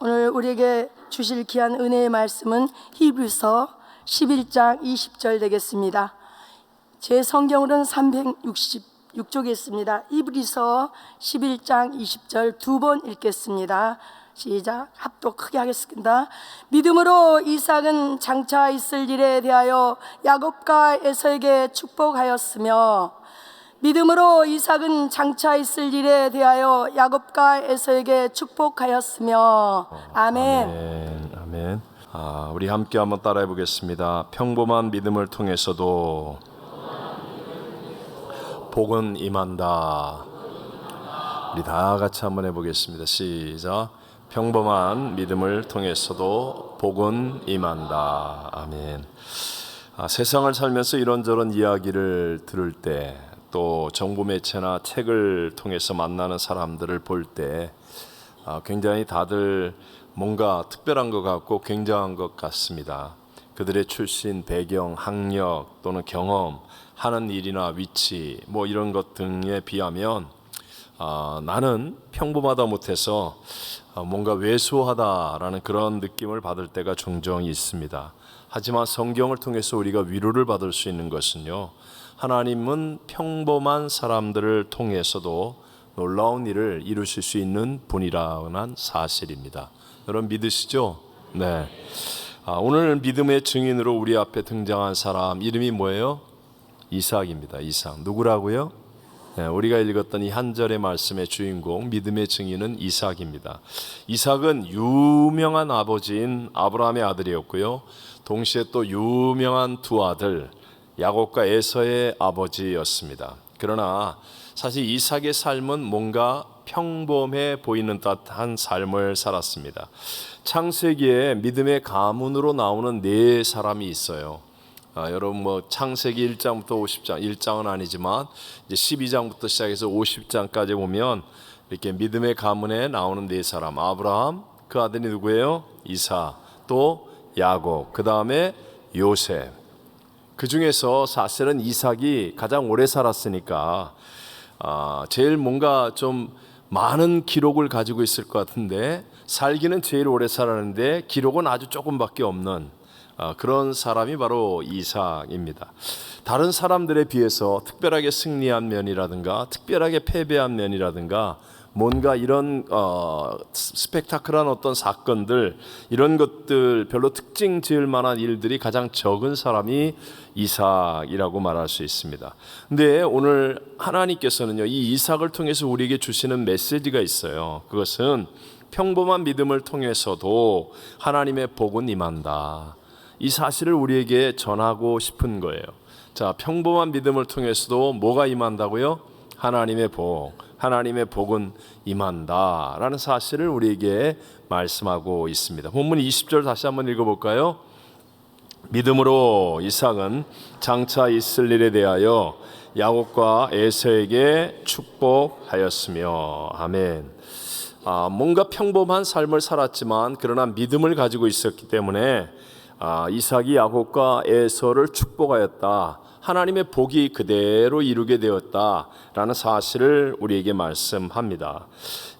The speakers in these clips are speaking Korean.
오늘 우리에게 주실 귀한 은혜의 말씀은 히브리서 11장 20절 되겠습니다. 제 성경으로는 366쪽에 있습니다. 히브리서 11장 20절 두 번 읽겠습니다. 시작. 합독 크게 하겠습니다. 믿음으로 이삭은 장차 있을 일에 대하여 야곱과 에서에게 축복하였으며, 믿음으로 이삭은 장차 있을 일에 대하여 야곱과 에서에게 축복하였으며. 아멘. 아멘. 아멘. 우리 함께 한번 따라해 보겠습니다. 평범한 믿음을 통해서도 복은 임한다. 우리 다 같이 한번 해보겠습니다. 시작. 평범한 믿음을 통해서도 복은 임한다. 아멘. 세상을 살면서 이런저런 이야기를 들을 때, 또 정보 매체나 책을 통해서 만나는 사람들을 볼 때 굉장히 다들 뭔가 특별한 것 같고 굉장한 것 같습니다. 그들의 출신, 배경, 학력 또는 경험, 하는 일이나 위치 뭐 이런 것 등에 비하면 나는 평범하다 못해서 뭔가 왜소하다라는 그런 느낌을 받을 때가 종종 있습니다. 하지만 성경을 통해서 우리가 위로를 받을 수 있는 것은요, 하나님은 평범한 사람들을 통해서도 놀라운 일을 이루실 수 있는 분이라는 사실입니다. 여러분 믿으시죠? 네. 오늘 믿음의 증인으로 우리 앞에 등장한 사람 이름이 뭐예요? 이삭입니다. 이삭. 누구라고요? 네, 우리가 읽었던 이 한 절의 말씀의 주인공, 믿음의 증인은 이삭입니다. 이삭은 유명한 아버지인 아브라함의 아들이었고요, 동시에 또 유명한 두 아들 야곱과 에서의 아버지였습니다. 그러나 사실 이삭의 삶은 뭔가 평범해 보이는 듯한 삶을 살았습니다. 창세기에 믿음의 가문으로 나오는 네 사람이 있어요. 여러분 창세기 1장부터 50장, 1장은 아니지만 이제 12장부터 시작해서 50장까지 보면 이렇게 믿음의 가문에 나오는 네 사람, 아브라함, 그 아들이 누구예요? 이삭, 또 야곱, 그 다음에 요셉. 그 중에서 사실은 이삭이 가장 오래 살았으니까 제일 뭔가 좀 많은 기록을 가지고 있을 것 같은데, 살기는 제일 오래 살았는데 기록은 아주 조금밖에 없는 그런 사람이 바로 이삭입니다. 다른 사람들에 비해서 특별하게 승리한 면이라든가 특별하게 패배한 면이라든가 뭔가 이런 스펙타클한 어떤 사건들, 이런 것들 별로 특징 지을 만한 일들이 가장 적은 사람이 이삭이라고 말할 수 있습니다. 근데 오늘 하나님께서는요, 이 이삭을 통해서 우리에게 주시는 메시지가 있어요. 그것은 평범한 믿음을 통해서도 하나님의 복은 임한다. 이 사실을 우리에게 전하고 싶은 거예요. 자, 평범한 믿음을 통해서도 뭐가 임한다고요? 하나님의 복, 하나님의 복은 임한다라는 사실을 우리에게 말씀하고 있습니다. 본문 20절 다시 한번 읽어볼까요? 믿음으로 이삭은 장차 있을 일에 대하여 야곱과 에서에게 축복하였으며. 아멘. 뭔가 평범한 삶을 살았지만 그러나 믿음을 가지고 있었기 때문에 이삭이 야곱과 에서를 축복하였다. 하나님의 복이 그대로 이루게 되었다라는 사실을 우리에게 말씀합니다.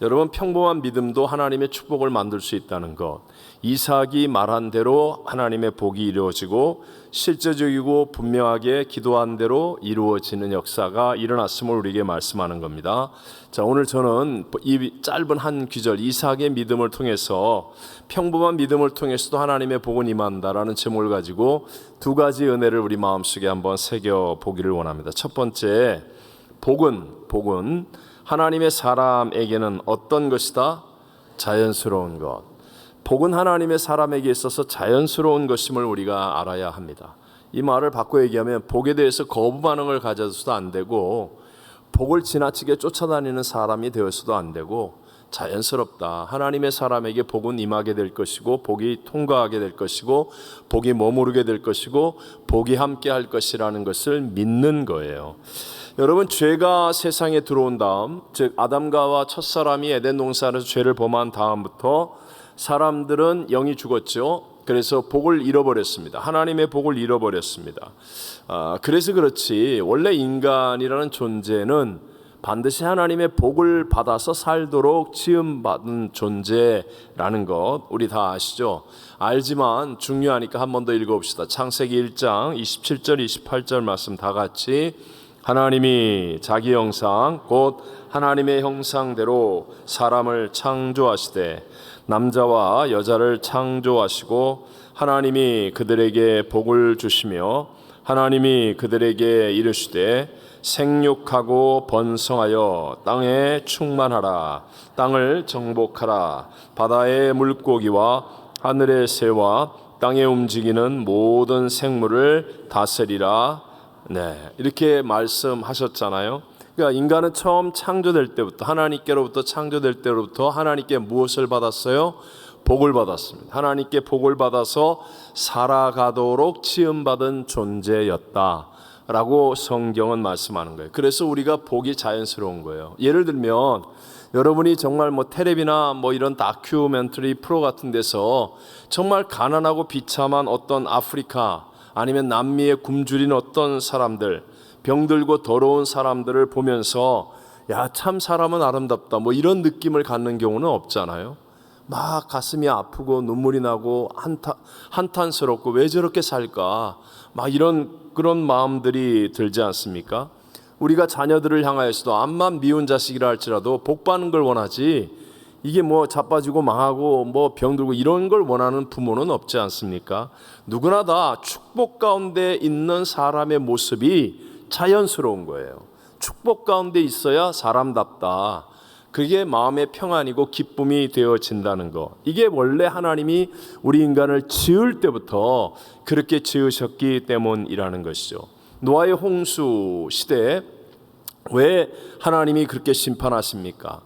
여러분, 평범한 믿음도 하나님의 축복을 만들 수 있다는 것, 이삭이 말한 대로 하나님의 복이 이루어지고 실제적이고 분명하게 기도한 대로 이루어지는 역사가 일어났음을 우리에게 말씀하는 겁니다. 자, 오늘 저는 이 짧은 한 귀절, 이삭의 믿음을 통해서 평범한 믿음을 통해서도 하나님의 복은 임한다라는 제목을 가지고 두 가지 은혜를 우리 마음속에 한번 새겨 보기를 원합니다. 첫 번째, 복은 하나님의 사람에게는 어떤 것이다? 자연스러운 것. 복은 하나님의 사람에게 있어서 자연스러운 것임을 우리가 알아야 합니다. 이 말을 바꿔 얘기하면 복에 대해서 거부 반응을 가져서도 안 되고, 복을 지나치게 쫓아다니는 사람이 되어서도 안 되고, 자연스럽다. 하나님의 사람에게 복은 임하게 될 것이고, 복이 통과하게 될 것이고, 복이 머무르게 될 것이고, 복이 함께 할 것이라는 것을 믿는 거예요. 여러분, 죄가 세상에 들어온 다음, 즉 아담과 첫사람이 에덴 동산에서 죄를 범한 다음부터 사람들은 영이 죽었죠. 그래서 복을 잃어버렸습니다. 하나님의 복을 잃어버렸습니다. 그래서 그렇지 원래 인간이라는 존재는 반드시 하나님의 복을 받아서 살도록 지음받은 존재라는 것 우리 다 아시죠? 알지만 중요하니까 한 번 더 읽어봅시다. 창세기 1장 27절 28절 말씀 다 같이 하나님이 자기 형상 곧 하나님의 형상대로 사람을 창조하시되 남자와 여자를 창조하시고 하나님이 그들에게 복을 주시며 하나님이 그들에게 이르시되 생육하고 번성하여 땅에 충만하라 땅을 정복하라 바다의 물고기와 하늘의 새와 땅에 움직이는 모든 생물을 다스리라. 네, 이렇게 말씀하셨잖아요. 그러니까 인간은 처음 창조될 때부터 하나님께로부터 창조될 때로부터 하나님께 무엇을 받았어요? 복을 받았습니다. 하나님께 복을 받아서 살아가도록 지음받은 존재였다라고 성경은 말씀하는 거예요. 그래서 우리가 복이 자연스러운 거예요. 예를 들면 여러분이 정말 텔레비나 이런 다큐멘터리 프로 같은 데서 정말 가난하고 비참한 어떤 아프리카 아니면 남미에 굶주린 어떤 사람들, 병들고 더러운 사람들을 보면서 야, 참 사람은 아름답다 이런 느낌을 갖는 경우는 없잖아요. 막 가슴이 아프고 눈물이 나고 한탄스럽고 왜 저렇게 살까 그런 마음들이 들지 않습니까? 우리가 자녀들을 향하여서도 암만 미운 자식이라 할지라도 복 받는 걸 원하지 이게 자빠지고 망하고 병들고 이런 걸 원하는 부모는 없지 않습니까? 누구나 다 축복 가운데 있는 사람의 모습이 자연스러운 거예요. 축복 가운데 있어야 사람답다. 그게 마음의 평안이고 기쁨이 되어진다는 거. 이게 원래 하나님이 우리 인간을 지을 때부터 그렇게 지으셨기 때문이라는 것이죠. 노아의 홍수 시대에 왜 하나님이 그렇게 심판하십니까?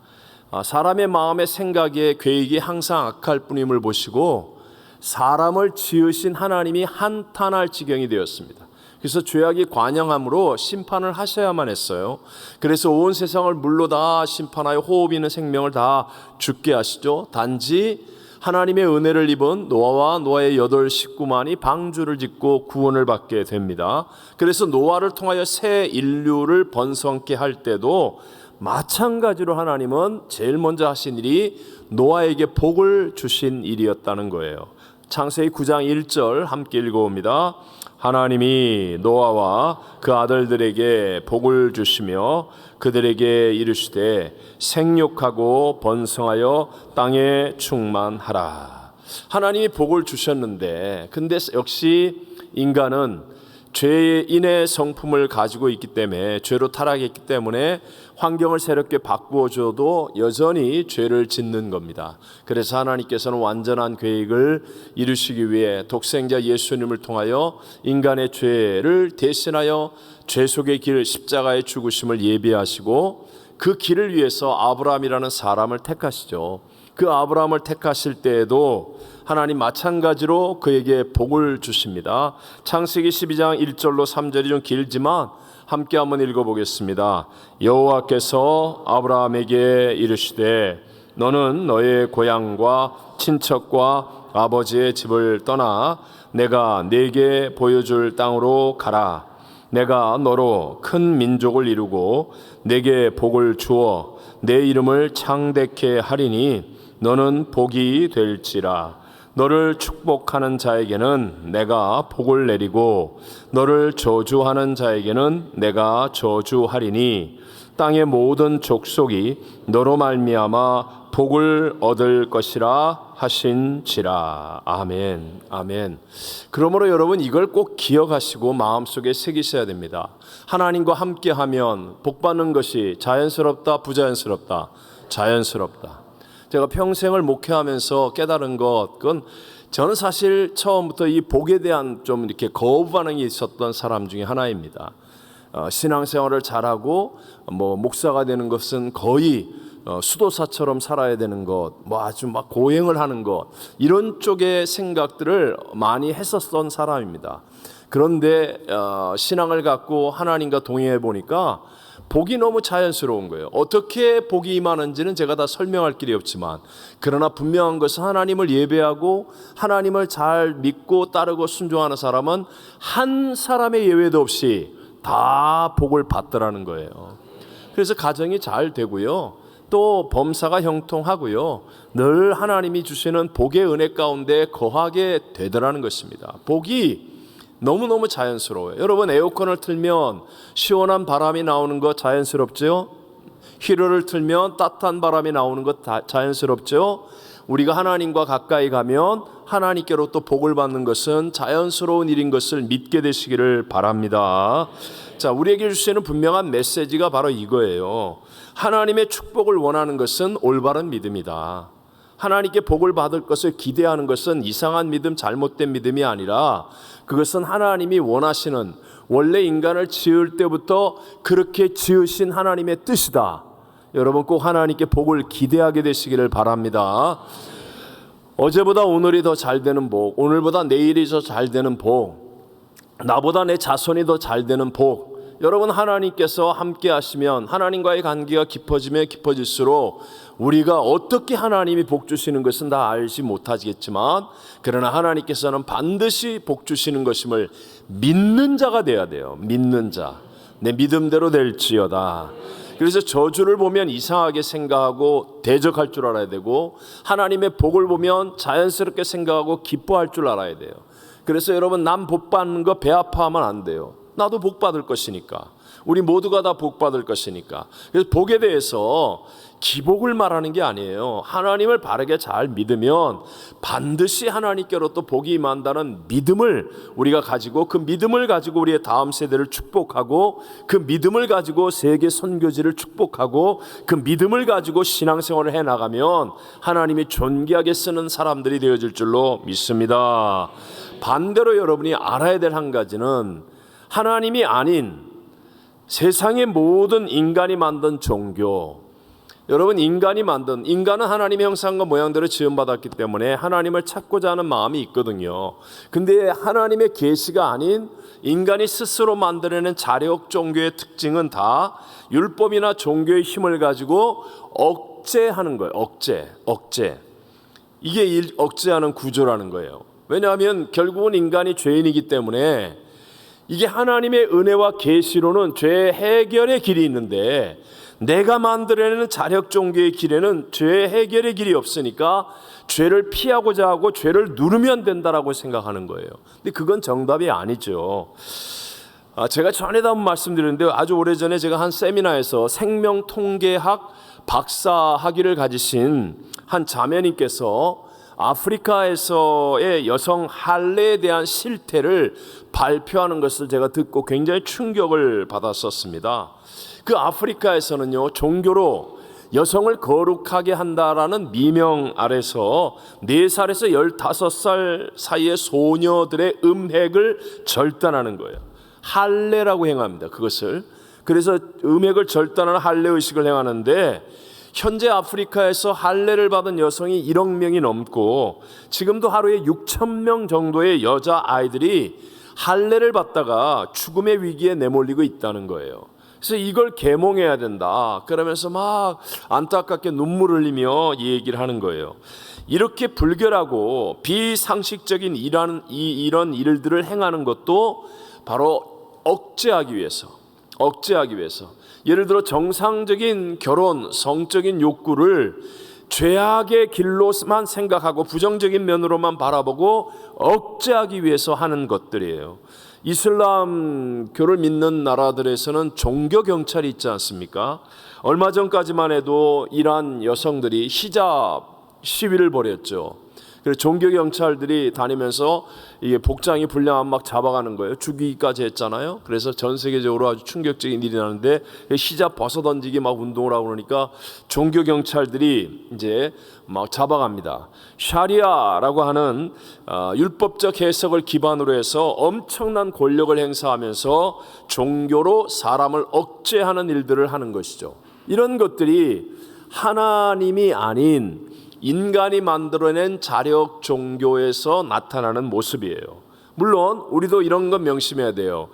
사람의 마음의 생각에 계획이 항상 악할 뿐임을 보시고 사람을 지으신 하나님이 한탄할 지경이 되었습니다. 그래서 죄악이 관영함으로 심판을 하셔야만 했어요. 그래서 온 세상을 물로 다 심판하여 호흡 있는 생명을 다 죽게 하시죠. 단지 하나님의 은혜를 입은 노아와 노아의 8 식구만이 방주를 짓고 구원을 받게 됩니다. 그래서 노아를 통하여 새 인류를 번성케 할 때도 마찬가지로 하나님은 제일 먼저 하신 일이 노아에게 복을 주신 일이었다는 거예요. 창세기 9장 1절 함께 읽어봅니다. 하나님이 노아와 그 아들들에게 복을 주시며 그들에게 이르시되 생육하고 번성하여 땅에 충만하라. 하나님이 복을 주셨는데 근데 역시 인간은 죄인의 성품을 가지고 있기 때문에 죄로 타락했기 때문에 환경을 새롭게 바꾸어 줘도 여전히 죄를 짓는 겁니다. 그래서 하나님께서는 완전한 계획을 이루시기 위해 독생자 예수님을 통하여 인간의 죄를 대신하여 죄 속의 길 십자가의 죽으심을 예비하시고 그 길을 위해서 아브라함이라는 사람을 택하시죠. 그 아브라함을 택하실 때에도 하나님 마찬가지로 그에게 복을 주십니다. 창세기 12장 1절로 3절이 좀 길지만 함께 한번 읽어보겠습니다. 여호와께서 아브라함에게 이르시되 너는 너의 고향과 친척과 아버지의 집을 떠나 내가 네게 보여줄 땅으로 가라. 내가 너로 큰 민족을 이루고 네게 복을 주어 내 이름을 창대케 하리니 너는 복이 될지라. 너를 축복하는 자에게는 내가 복을 내리고 너를 저주하는 자에게는 내가 저주하리니 땅의 모든 족속이 너로 말미암아 복을 얻을 것이라 하신지라. 아멘. 아멘. 그러므로 여러분 이걸 꼭 기억하시고 마음속에 새기셔야 됩니다. 하나님과 함께하면 복 받는 것이 자연스럽다, 부자연스럽다? 자연스럽다. 제가 평생을 목회하면서 깨달은 것, 그건 저는 사실 처음부터 이 복에 대한 좀 이렇게 거부 반응이 있었던 사람 중에 하나입니다. 신앙생활을 잘하고 목사가 되는 것은 거의 수도사처럼 살아야 되는 것, 아주 막 고행을 하는 것, 이런 쪽의 생각들을 많이 했었던 사람입니다. 그런데 신앙을 갖고 하나님과 동행해 보니까 복이 너무 자연스러운 거예요. 어떻게 복이 임하는지는 제가 다 설명할 길이 없지만 그러나 분명한 것은 하나님을 예배하고 하나님을 잘 믿고 따르고 순종하는 사람은 한 사람의 예외도 없이 다 복을 받더라는 거예요. 그래서 가정이 잘 되고요. 또 범사가 형통하고요. 늘 하나님이 주시는 복의 은혜 가운데 거하게 되더라는 것입니다. 복이 너무너무 자연스러워요. 여러분, 에어컨을 틀면 시원한 바람이 나오는 거 자연스럽죠? 히터를 틀면 따뜻한 바람이 나오는 것 자연스럽죠? 우리가 하나님과 가까이 가면 하나님께로 또 복을 받는 것은 자연스러운 일인 것을 믿게 되시기를 바랍니다. 자, 우리에게 주시는 분명한 메시지가 바로 이거예요. 하나님의 축복을 원하는 것은 올바른 믿음이다. 하나님께 복을 받을 것을 기대하는 것은 이상한 믿음, 잘못된 믿음이 아니라 그것은 하나님이 원하시는, 원래 인간을 지을 때부터 그렇게 지으신 하나님의 뜻이다. 여러분, 꼭 하나님께 복을 기대하게 되시기를 바랍니다. 어제보다 오늘이 더 잘 되는 복, 오늘보다 내일이 더 잘 되는 복, 나보다 내 자손이 더 잘 되는 복, 여러분, 하나님께서 함께 하시면 하나님과의 관계가 깊어지면 깊어질수록 우리가 어떻게 하나님이 복 주시는 것은 다 알지 못하겠지만, 그러나 하나님께서는 반드시 복 주시는 것임을 믿는 자가 돼야 돼요. 믿는 자. 내 믿음대로 될지어다. 그래서 저주를 보면 이상하게 생각하고 대적할 줄 알아야 되고, 하나님의 복을 보면 자연스럽게 생각하고 기뻐할 줄 알아야 돼요. 그래서 여러분, 남 복 받는 거 배 아파하면 안 돼요. 나도 복 받을 것이니까, 우리 모두가 다 복 받을 것이니까. 그래서 복에 대해서 기복을 말하는 게 아니에요. 하나님을 바르게 잘 믿으면 반드시 하나님께로 또 복이 임한다는 믿음을 우리가 가지고, 그 믿음을 가지고 우리의 다음 세대를 축복하고, 그 믿음을 가지고 세계 선교지를 축복하고, 그 믿음을 가지고 신앙생활을 해나가면 하나님이 존귀하게 쓰는 사람들이 되어질 줄로 믿습니다. 반대로 여러분이 알아야 될 한 가지는, 하나님이 아닌 세상의 모든 인간이 만든 종교, 여러분, 인간은 하나님의 형상과 모양대로 지음받았기 때문에 하나님을 찾고자 하는 마음이 있거든요. 근데 하나님의 계시가 아닌 인간이 스스로 만들어낸 자력 종교의 특징은 다 율법이나 종교의 힘을 가지고 억제하는 거예요. 억제. 이게 억제하는 구조라는 거예요. 왜냐하면 결국은 인간이 죄인이기 때문에, 이게 하나님의 은혜와 계시로는 죄 해결의 길이 있는데, 내가 만들어내는 자력 종교의 길에는 죄 해결의 길이 없으니까 죄를 피하고자 하고 죄를 누르면 된다라고 생각하는 거예요. 근데 그건 정답이 아니죠. 제가 전에도 한번 말씀드렸는데, 아주 오래전에 제가 한 세미나에서 생명통계학 박사 학위를 가지신 한 자매님께서 아프리카에서의 여성 할례에 대한 실태를 발표하는 것을 제가 듣고 굉장히 충격을 받았었습니다. 그 아프리카에서는요, 종교로 여성을 거룩하게 한다라는 미명 아래서 4살에서 15살 사이의 소녀들의 음행을 절단하는 거예요. 할례라고 행합니다. 그것을. 그래서 음행을 절단하는 할례 의식을 행하는데, 현재 아프리카에서 할례를 받은 여성이 1억 명이 넘고, 지금도 하루에 6,000명 정도의 여자아이들이 할례를 받다가 죽음의 위기에 내몰리고 있다는 거예요. 그래서 이걸 계몽해야 된다 그러면서 막 안타깝게 눈물을 흘리며 이 얘기를 하는 거예요. 이렇게 불결하고 비상식적인 이런 일들을 행하는 것도 바로 억제하기 위해서. 예를 들어 정상적인 결혼, 성적인 욕구를 죄악의 길로만 생각하고 부정적인 면으로만 바라보고 억제하기 위해서 하는 것들이에요. 이슬람교를 믿는 나라들에서는 종교 경찰이 있지 않습니까? 얼마 전까지만 해도 이란 여성들이 히잡 시위를 벌였죠. 그래서 종교 경찰들이 다니면서 이게 복장이 불량하면 막 잡아가는 거예요. 죽이기까지 했잖아요. 그래서 전 세계적으로 아주 충격적인 일이 나는데, 히잡 벗어 던지기 막 운동을 하고 그러니까 종교 경찰들이 이제 막 잡아갑니다. 샤리아라고 하는 율법적 해석을 기반으로 해서 엄청난 권력을 행사하면서 종교로 사람을 억제하는 일들을 하는 것이죠. 이런 것들이 하나님이 아닌 인간이 만들어낸 자력 종교에서 나타나는 모습이에요. 물론 우리도 이런 건 명심해야 돼요.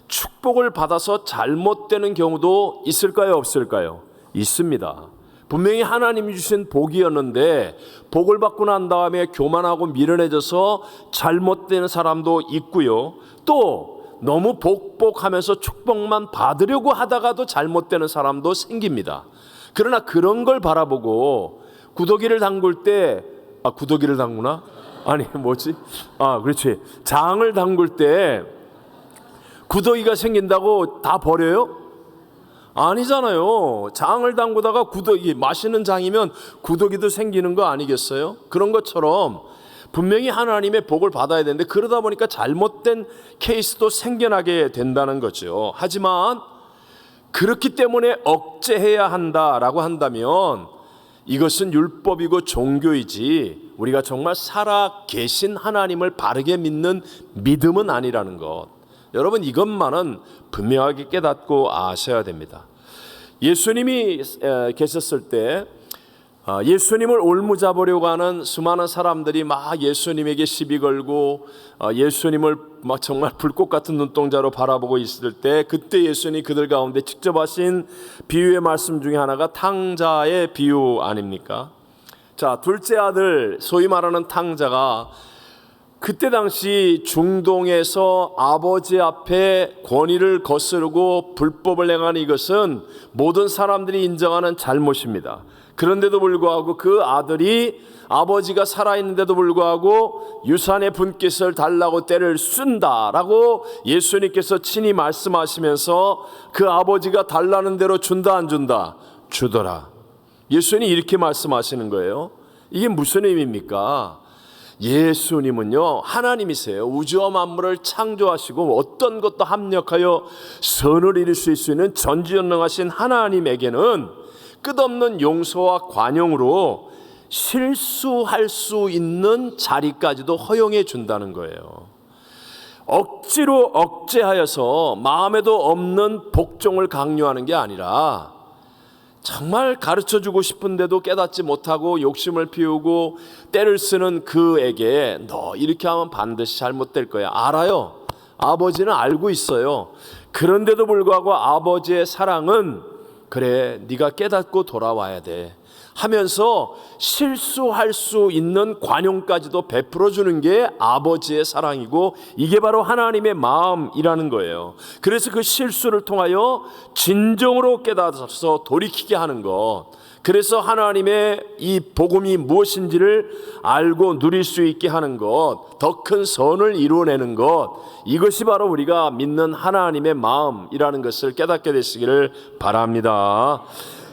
축복을 받아서 잘못되는 경우도 있을까요, 없을까요? 있습니다. 분명히 하나님이 주신 복이었는데 복을 받고 난 다음에 교만하고 미련해져서 잘못되는 사람도 있고요. 또 너무 복복하면서 축복만 받으려고 하다가도 잘못되는 사람도 생깁니다. 그러나 그런 걸 바라보고 구더기를 담글 때 구더기를 담그나? 아니 뭐지? 그렇지. 장을 담글 때 구더기가 생긴다고 다 버려요? 아니잖아요. 장을 담그다가 구더기, 맛있는 장이면 구더기도 생기는 거 아니겠어요? 그런 것처럼 분명히 하나님의 복을 받아야 되는데 그러다 보니까 잘못된 케이스도 생겨나게 된다는 거죠. 하지만 그렇기 때문에 억제해야 한다라고 한다면 이것은 율법이고 종교이지 우리가 정말 살아 계신 하나님을 바르게 믿는 믿음은 아니라는 것. 여러분 이것만은 분명하게 깨닫고 아셔야 됩니다. 예수님이 계셨을 때 예수님을 올무잡으려고 하는 수많은 사람들이 막 예수님에게 시비 걸고 예수님을 막 정말 불꽃 같은 눈동자로 바라보고 있을 때 그때 예수님이 그들 가운데 직접 하신 비유의 말씀 중에 하나가 탕자의 비유 아닙니까? 자, 둘째 아들 소위 말하는 탕자가 그때 당시 중동에서 아버지 앞에 권위를 거스르고 불법을 행하는 이것은 모든 사람들이 인정하는 잘못입니다. 그런데도 불구하고 그 아들이 아버지가 살아있는데도 불구하고 유산의 분깃을 달라고 때를 쓴다라고 예수님께서 친히 말씀하시면서 그 아버지가 달라는 대로 준다 안 준다? 주더라. 예수님이 이렇게 말씀하시는 거예요. 이게 무슨 의미입니까? 예수님은요 하나님이세요. 우주와 만물을 창조하시고 어떤 것도 합력하여 선을 이룰 수 있는 전지전능하신 하나님에게는 끝없는 용서와 관용으로 실수할 수 있는 자리까지도 허용해 준다는 거예요. 억지로 억제하여서 마음에도 없는 복종을 강요하는 게 아니라 정말 가르쳐주고 싶은데도 깨닫지 못하고 욕심을 피우고 때를 쓰는 그에게 너 이렇게 하면 반드시 잘못될 거야. 알아요. 아버지는 알고 있어요. 그런데도 불구하고 아버지의 사랑은 그래 네가 깨닫고 돌아와야 돼 하면서 실수할 수 있는 관용까지도 베풀어 주는 게 아버지의 사랑이고 이게 바로 하나님의 마음이라는 거예요. 그래서 그 실수를 통하여 진정으로 깨닫아서 돌이키게 하는 것, 그래서 하나님의 이 복음이 무엇인지를 알고 누릴 수 있게 하는 것, 더 큰 선을 이루어내는 것, 이것이 바로 우리가 믿는 하나님의 마음이라는 것을 깨닫게 되시기를 바랍니다.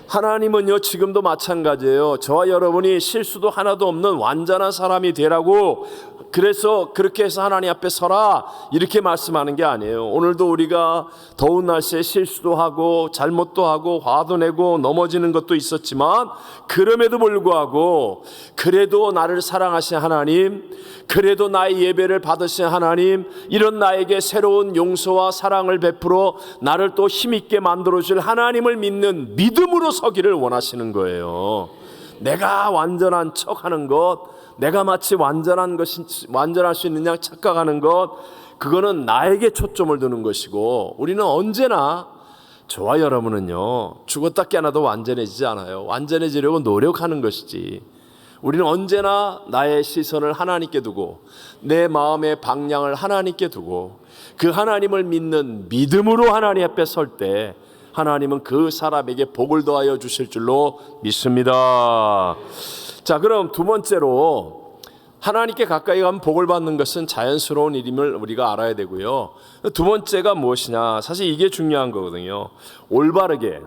하나님은요 지금도 마찬가지예요. 저와 여러분이 실수도 하나도 없는 완전한 사람이 되라고, 그래서 그렇게 해서 하나님 앞에 서라 이렇게 말씀하는 게 아니에요. 오늘도 우리가 더운 날씨에 실수도 하고 잘못도 하고 화도 내고 넘어지는 것도 있었지만 그럼에도 불구하고 그래도 나를 사랑하신 하나님, 그래도 나의 예배를 받으신 하나님, 이런 나에게 새로운 용서와 사랑을 베풀어 나를 또 힘있게 만들어줄 하나님을 믿는 믿음으로 서기를 원하시는 거예요. 내가 완전한 척하는 것, 내가 마치 완전할 수 있는 양 착각하는 것, 그거는 나에게 초점을 두는 것이고, 우리는 언제나 저와 여러분은요 죽었다 깨어나도 완전해지지 않아요. 완전해지려고 노력하는 것이지, 우리는 언제나 나의 시선을 하나님께 두고 내 마음의 방향을 하나님께 두고 그 하나님을 믿는 믿음으로 하나님 앞에 설 때 하나님은 그 사람에게 복을 더하여 주실 줄로 믿습니다. 자, 그럼 두 번째로 하나님께 가까이 가면 복을 받는 것은 자연스러운 일임을 우리가 알아야 되고요. 두 번째가 무엇이냐, 사실 이게 중요한 거거든요. 올바르게,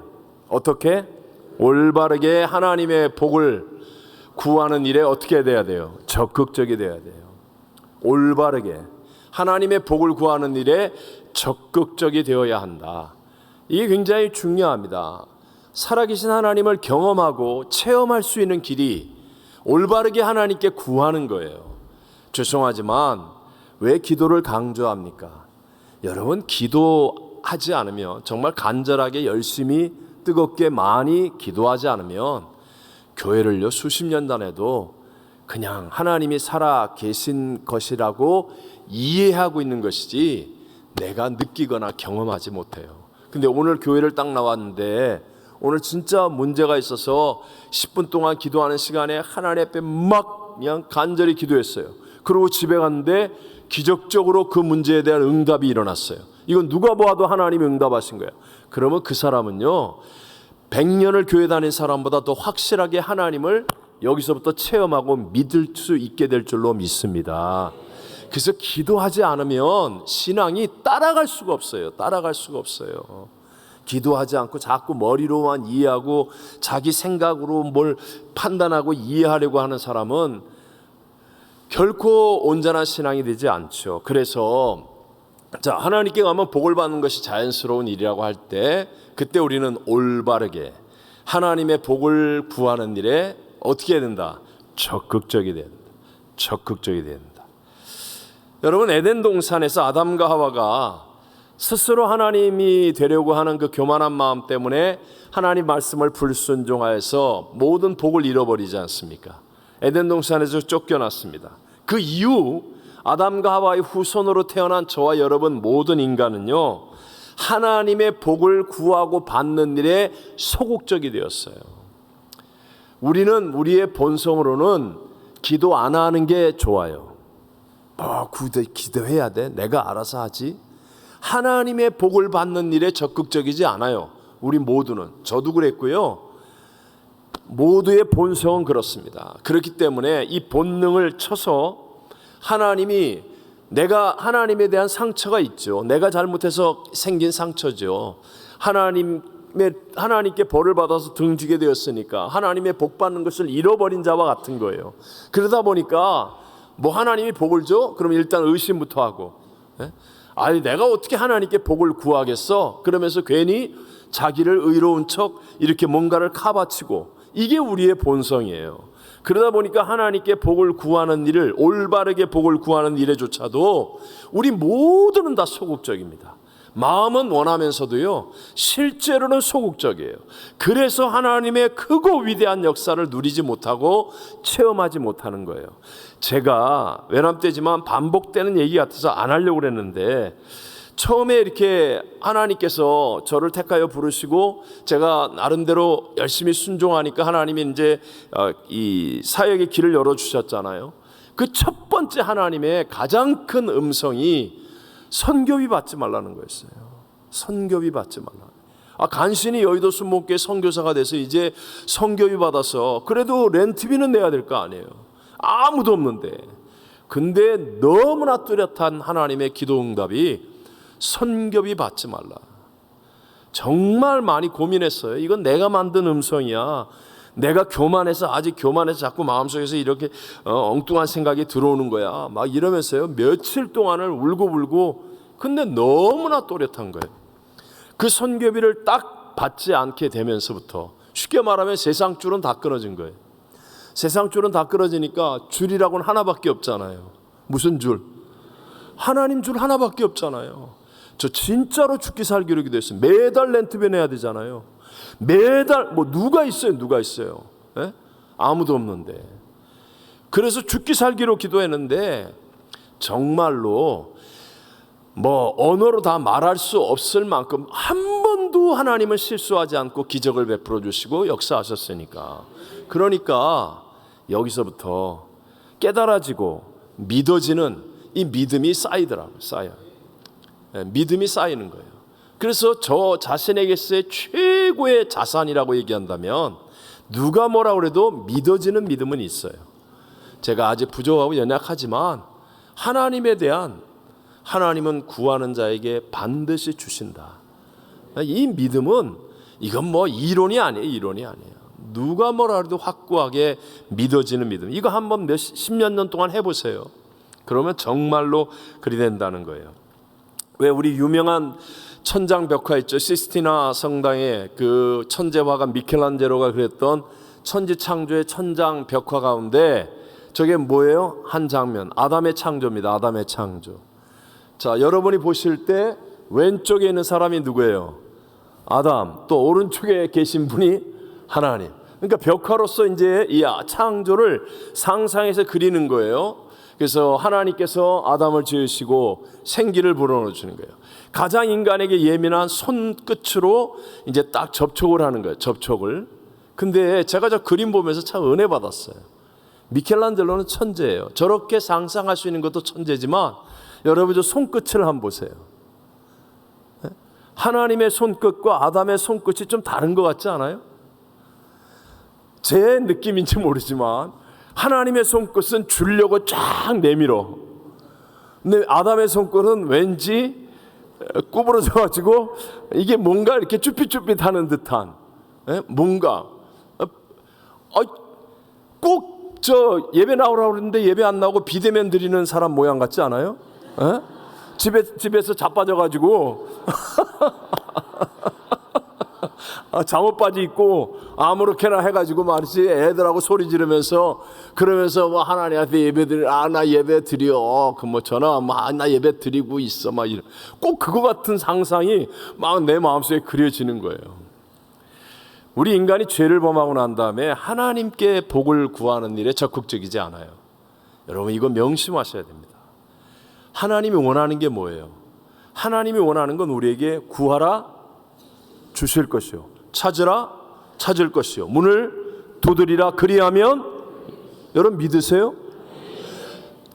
어떻게? 올바르게 하나님의 복을 구하는 일에 어떻게 돼야 돼요? 적극적이 돼야 돼요. 올바르게 하나님의 복을 구하는 일에 적극적이 되어야 한다. 이게 굉장히 중요합니다. 살아계신 하나님을 경험하고 체험할 수 있는 길이 올바르게 하나님께 구하는 거예요. 죄송하지만 왜 기도를 강조합니까? 여러분, 기도하지 않으면, 정말 간절하게 열심히 뜨겁게 많이 기도하지 않으면 교회를요 수십 년 다녀도 그냥 하나님이 살아 계신 것이라고 이해하고 있는 것이지 내가 느끼거나 경험하지 못해요. 근데 오늘 교회를 딱 나왔는데 오늘 진짜 문제가 있어서 10분 동안 기도하는 시간에 하나님 앞에 막 그냥 간절히 기도했어요. 그리고 집에 갔는데 기적적으로 그 문제에 대한 응답이 일어났어요. 이건 누가 보아도 하나님이 응답하신 거예요. 그러면 그 사람은요, 100년을 교회 다닌 사람보다 더 확실하게 하나님을 여기서부터 체험하고 믿을 수 있게 될 줄로 믿습니다. 그래서 기도하지 않으면 신앙이 따라갈 수가 없어요. 따라갈 수가 없어요. 기도하지 않고 자꾸 머리로만 이해하고 자기 생각으로 뭘 판단하고 이해하려고 하는 사람은 결코 온전한 신앙이 되지 않죠. 그래서 자, 하나님께 가면 복을 받는 것이 자연스러운 일이라고 할 때, 그때 우리는 올바르게 하나님의 복을 구하는 일에 어떻게 해야 된다? 적극적이 된다. 적극적이 된다. 여러분, 에덴 동산에서 아담과 하와가 스스로 하나님이 되려고 하는 그 교만한 마음 때문에 하나님 말씀을 불순종하여서 모든 복을 잃어버리지 않습니까? 에덴 동산에서 쫓겨났습니다. 그 이후 아담과 하와의 후손으로 태어난 저와 여러분 모든 인간은요, 하나님의 복을 구하고 받는 일에 소극적이 되었어요. 우리는 우리의 본성으로는 기도 안 하는 게 좋아요. 기도해야 돼? 내가 알아서 하지? 하나님의 복을 받는 일에 적극적이지 않아요. 우리 모두는. 저도 그랬고요. 모두의 본성은 그렇습니다. 그렇기 때문에 이 본능을 쳐서 하나님이, 내가 하나님에 대한 상처가 있죠. 내가 잘못해서 생긴 상처죠. 하나님께 벌을 받아서 등지게 되었으니까 하나님의 복 받는 것을 잃어버린 자와 같은 거예요. 그러다 보니까 뭐 하나님이 복을 줘? 그럼 일단 의심부터 하고, 아니 내가 어떻게 하나님께 복을 구하겠어? 그러면서 괜히 자기를 의로운 척 이렇게 뭔가를 카바치고, 이게 우리의 본성이에요. 그러다 보니까 하나님께 복을 구하는 일을, 올바르게 복을 구하는 일에조차도 우리 모두는 다 소극적입니다. 마음은 원하면서도요, 실제로는 소극적이에요. 그래서 하나님의 크고 위대한 역사를 누리지 못하고 체험하지 못하는 거예요. 제가 외람되지만 반복되는 얘기 같아서 안 하려고 그랬는데, 처음에 이렇게 하나님께서 저를 택하여 부르시고 제가 나름대로 열심히 순종하니까 하나님이 이제 이 사역의 길을 열어주셨잖아요. 그 첫 번째 하나님의 가장 큰 음성이 선교비 받지 말라는 거였어요. 선교비 받지 말라. 간신히 여의도 순복음교회 선교사가 돼서 이제 선교비 받아서 그래도 렌트비는 내야 될 거 아니에요. 아무도 없는데. 근데 너무나 뚜렷한 하나님의 기도 응답이 선교비 받지 말라. 정말 많이 고민했어요. 이건 내가 만든 음성이야. 내가 교만해서, 아직 교만해서 자꾸 마음속에서 이렇게 엉뚱한 생각이 들어오는 거야. 막 이러면서요, 며칠 동안을 울고. 근데 너무나 또렷한 거예요. 그 선교비를 딱 받지 않게 되면서부터, 쉽게 말하면 세상 줄은 다 끊어진 거예요. 세상 줄은 다 끊어지니까 줄이라고는 하나밖에 없잖아요. 무슨 줄? 하나님 줄 하나밖에 없잖아요. 저 진짜로 죽기 살기로 기도했어요. 매달 렌트비 내야 되잖아요. 매달 누가 있어요? 예? 아무도 없는데. 그래서 죽기 살기로 기도했는데 정말로 언어로 다 말할 수 없을 만큼 한 번도 하나님은 실수하지 않고 기적을 베풀어 주시고 역사하셨으니까. 그러니까 여기서부터 깨달아지고 믿어지는 이 믿음이 쌓이더라고요. 믿음이 쌓이는 거예요. 그래서 저 자신에게서의 최고의 자산이라고 얘기한다면, 누가 뭐라 그래도 믿어지는 믿음은 있어요. 제가 아직 부족하고 연약하지만 하나님에 대한, 하나님은 구하는 자에게 반드시 주신다. 이 믿음은, 이건 이론이 아니에요. 누가 뭐라 그래도 확고하게 믿어지는 믿음. 이거 한번 십몇 년 동안 해보세요. 그러면 정말로 그리 된다는 거예요. 왜 우리 유명한 천장 벽화 있죠? 시스티나 성당의 그 천재 화가 미켈란젤로가 그랬던 천지창조의 천장 벽화 가운데 저게 뭐예요? 한 장면, 아담의 창조입니다. 아담의 창조. 자, 여러분이 보실 때 왼쪽에 있는 사람이 누구예요? 아담. 또 오른쪽에 계신 분이 하나님. 그러니까 벽화로서 이제 이 창조를 상상해서 그리는 거예요. 그래서 하나님께서 아담을 지으시고 생기를 불어넣어 주는 거예요. 가장 인간에게 예민한 손끝으로 이제 딱 접촉을 하는 거예요. 접촉을. 근데 제가 저 그림 보면서 참 은혜 받았어요. 미켈란젤로는 천재예요. 저렇게 상상할 수 있는 것도 천재지만 여러분 저 손끝을 한번 보세요. 하나님의 손끝과 아담의 손끝이 좀 다른 것 같지 않아요? 제 느낌인지 모르지만 하나님의 손끝은 주려고 쫙 내밀어. 근데 아담의 손끝은 왠지 구부러져 가지고 이게 뭔가 이렇게 쭈삣쭈삣하는 듯한 뭔가 꼭 저 예배 나오라고 그러는데 예배 안 나오고 비대면 드리는 사람 모양 같지 않아요? 집에서 자빠져 가지고 잠옷 바지 입고 아무렇게나 해가지고 말이지 애들하고 소리 지르면서 그러면서 뭐 하나님한테 예배 드려 나 예배 드려 그 뭐 전화 나 예배 드리고 있어 막 이런 꼭 그거 같은 상상이 막 내 마음속에 그려지는 거예요. 우리 인간이 죄를 범하고 난 다음에 하나님께 복을 구하는 일에 적극적이지 않아요. 여러분 이거 명심하셔야 됩니다. 하나님이 원하는 게 뭐예요? 하나님이 원하는 건 우리에게 구하라 주실 것이요 찾으라 찾을 것이요 문을 두드리라 그리하면 여러분 믿으세요?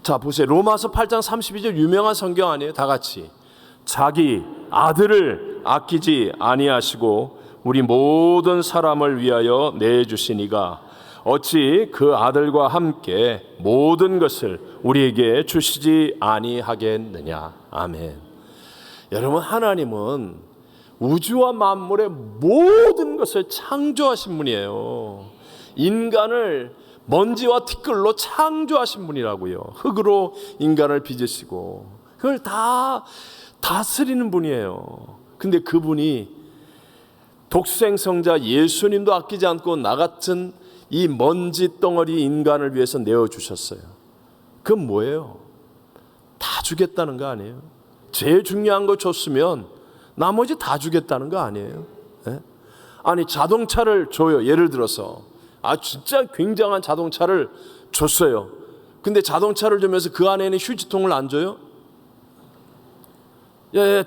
자 보세요. 로마서 8장 32절 유명한 성경 아니에요? 다 같이 자기 아들을 아끼지 아니하시고 우리 모든 사람을 위하여 내주시니가 어찌 그 아들과 함께 모든 것을 우리에게 주시지 아니하겠느냐. 아멘. 여러분 하나님은 우주와 만물의 모든 것을 창조하신 분이에요. 인간을 먼지와 티끌로 창조하신 분이라고요. 흙으로 인간을 빚으시고 그걸 다 다스리는 분이에요. 근데 그분이 독생성자 예수님도 아끼지 않고 나 같은 이 먼지 덩어리 인간을 위해서 내어주셨어요. 그건 뭐예요? 다 주겠다는 거 아니에요? 제일 중요한 거 줬으면 나머지 다 주겠다는 거 아니에요? 네? 아니 자동차를 줘요. 예를 들어서 진짜 굉장한 자동차를 줬어요. 근데 자동차를 주면서 그 안에는 휴지통을 안 줘요?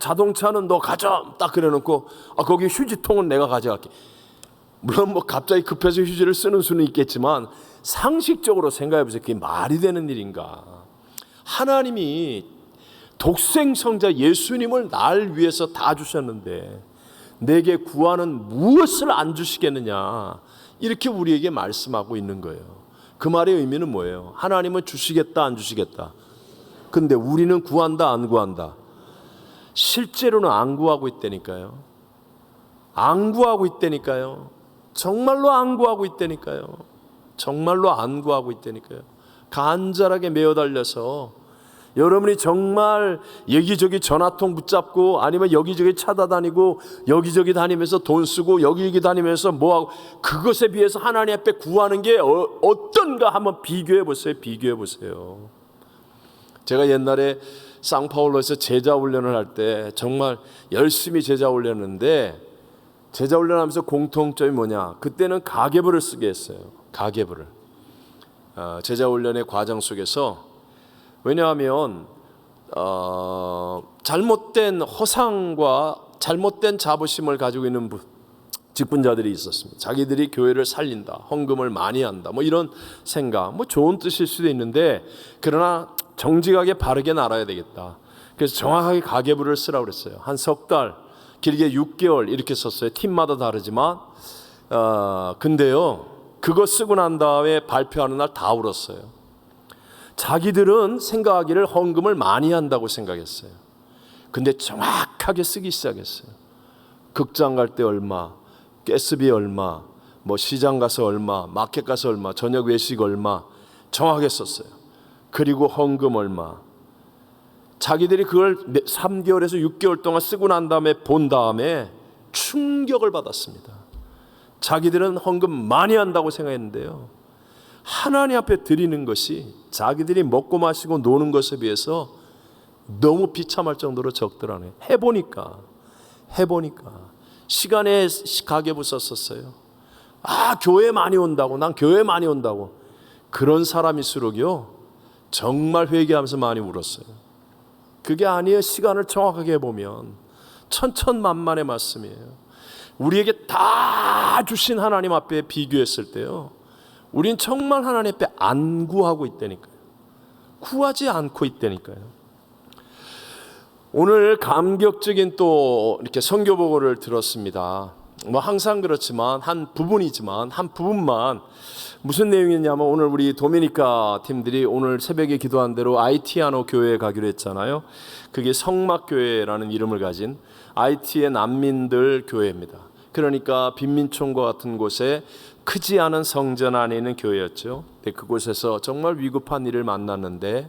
자동차는 너 가져 딱 그래놓고 거기 휴지통은 내가 가져갈게. 물론 뭐 갑자기 급해서 휴지를 쓰는 수는 있겠지만 상식적으로 생각해보세요. 그게 말이 되는 일인가? 하나님이 독생성자 예수님을 날 위해서 다 주셨는데 내게 구하는 무엇을 안 주시겠느냐 이렇게 우리에게 말씀하고 있는 거예요. 그 말의 의미는 뭐예요? 하나님은 주시겠다 안 주시겠다. 근데 우리는 구한다 안 구한다? 실제로는 안 구하고 있다니까요. 안 구하고 있다니까요. 정말로 안 구하고 있다니까요. 정말로 안 구하고 있다니까요. 간절하게 매어 달려서 여러분이 정말 여기저기 전화통 붙잡고 아니면 여기저기 찾아다니고 여기저기 다니면서 돈 쓰고 여기저기 다니면서 뭐하고 그것에 비해서 하나님 앞에 구하는 게 어떤가 한번 비교해 보세요. 비교해 보세요. 제가 옛날에 상파울로에서 제자 훈련을 할 때 정말 열심히 제자 훈련했는데 제자 훈련하면서 공통점이 뭐냐? 그때는 가계부를 쓰게 했어요. 가계부를. 제자 훈련의 과정 속에서 왜냐하면 잘못된 허상과 잘못된 자부심을 가지고 있는 직분자들이 있었습니다. 자기들이 교회를 살린다, 헌금을 많이 한다, 뭐 이런 생각, 뭐 좋은 뜻일 수도 있는데 그러나 정직하게 바르게 알아야 되겠다. 그래서 정확하게 가계부를 쓰라고 그랬어요. 한 석 달, 길게 6개월 이렇게 썼어요. 팀마다 다르지만 근데요 그거 쓰고 난 다음에 발표하는 날 다 울었어요. 자기들은 생각하기를 헌금을 많이 한다고 생각했어요. 근데 정확하게 쓰기 시작했어요. 극장 갈 때 얼마, 가스비 얼마, 뭐 시장 가서 얼마, 마켓 가서 얼마, 저녁 외식 얼마 정확하게 썼어요. 그리고 헌금 얼마. 자기들이 그걸 3개월에서 6개월 동안 쓰고 난 다음에 본 다음에 충격을 받았습니다. 자기들은 헌금 많이 한다고 생각했는데요, 하나님 앞에 드리는 것이 자기들이 먹고 마시고 노는 것에 비해서 너무 비참할 정도로 적더라고요. 해보니까 시간에 가계부 썼었어요. 교회 많이 온다고, 난 교회 많이 온다고. 그런 사람일수록요 정말 회개하면서 많이 울었어요. 그게 아니에요. 시간을 정확하게 해보면 천천만만의 말씀이에요. 우리에게 다 주신 하나님 앞에 비교했을 때요 우린 정말 하나님 앞에 안 구하고 있다니까요. 구하지 않고 있다니까요. 오늘 감격적인 또 이렇게 선교 보고를 들었습니다. 뭐 항상 그렇지만 한 부분만 무슨 내용이냐면, 오늘 우리 도미니카 팀들이 오늘 새벽에 기도한 대로 아이티아노 교회에 가기로 했잖아요. 그게 성막교회라는 이름을 가진 아이티의 난민들 교회입니다. 그러니까 빈민촌과 같은 곳에 크지 않은 성전 안에 있는 교회였죠. 그곳에서 정말 위급한 일을 만났는데